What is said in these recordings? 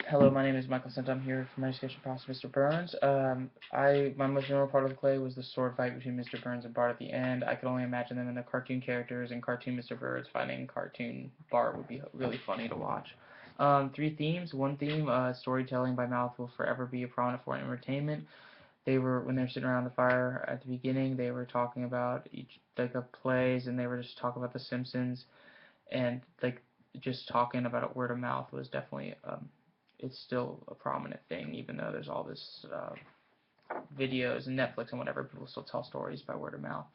Hello, my name is Michael Sent. I'm here for my discussion process, Mr. Burns. My most memorable part of the play was the sword fight between Mr. Burns and Bart at the end. I could only imagine them in the cartoon characters and cartoon Mr. Burns fighting cartoon Bart would be really funny to watch. Three themes. One theme, storytelling by mouth will forever be a prominent form of entertainment. When they were sitting around the fire at the beginning, they were talking about each like of plays, and they were just talking about The Simpsons, and like just talking about it word of mouth was definitely it's still a prominent thing, even though there's all this videos and Netflix and whatever. People still tell stories by word of mouth.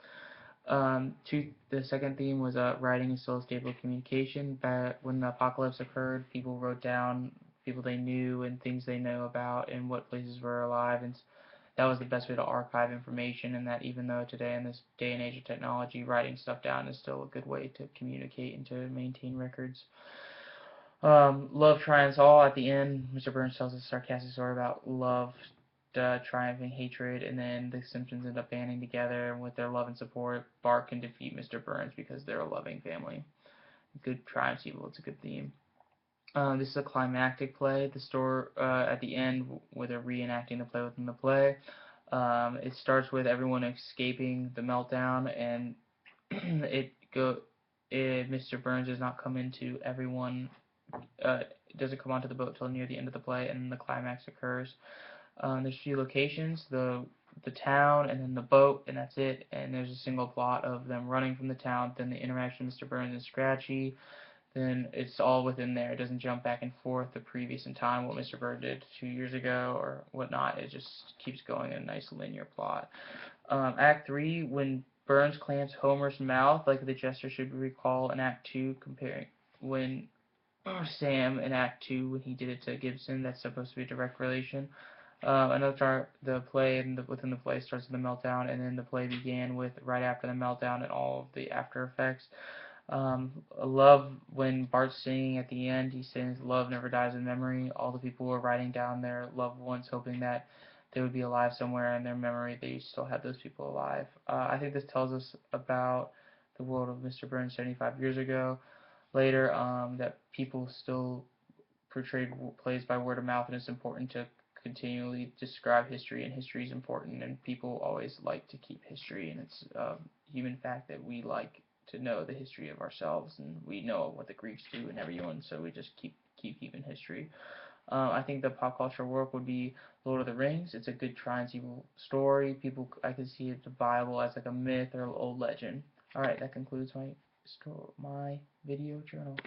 The second theme was writing is still a staple of communication. But when the apocalypse occurred, people wrote down people they knew and things they know about and what places were alive, and that was the best way to archive information. And that even though today in this day and age of technology, writing stuff down is still a good way to communicate and to maintain records. Love triumphs all. At the end, Mr. Burns tells a sarcastic story about love triumphing hatred, and then the Simpsons end up banding together, and with their love and support, Bart can defeat Mr. Burns because they're a loving family. Good triumphs evil. It's a good theme. This is a climactic play. The story at the end, where they're reenacting the play within the play. It starts with everyone escaping the meltdown, and it go. Mr. Burns does not come into everyone uh, doesn't come onto the boat till near the end of the play, and then the climax occurs. There's a few locations, the town, and then the boat, and that's it. And there's a single plot of them running from the town, then the interaction with Mr. Burns and Scratchy. Then it's all within there. It doesn't jump back and forth the previous in time, what Mr. Burns did 2 years ago or whatnot. It just keeps going in a nice linear plot. Act 3, when Burns clamps Homer's mouth, like the gesture should recall in Act 2, comparing when Sam in Act 2 when he did it to Gibson. That's supposed to be a direct relation. The play and within the play starts with the meltdown, and then the play began with right after the meltdown and all of the after effects. I love when Bart's singing at the end. He sings "Love never dies in memory." All the people were writing down their loved ones, hoping that they would be alive somewhere in their memory. They still had those people alive. I think this tells us about the world of Mr. Burns 75 years ago. Later, that people still portrayed plays by word of mouth, and it's important to continually describe history, and history is important, and people always like to keep history, and it's a human fact that we like to know the history of ourselves, and we know what the Greeks do and everyone, so we just keeping history. I think the pop culture work would be Lord of the Rings. It's a good try and evil story. I can see it the Bible as like a myth or an old legend. All right, that concludes my video journal.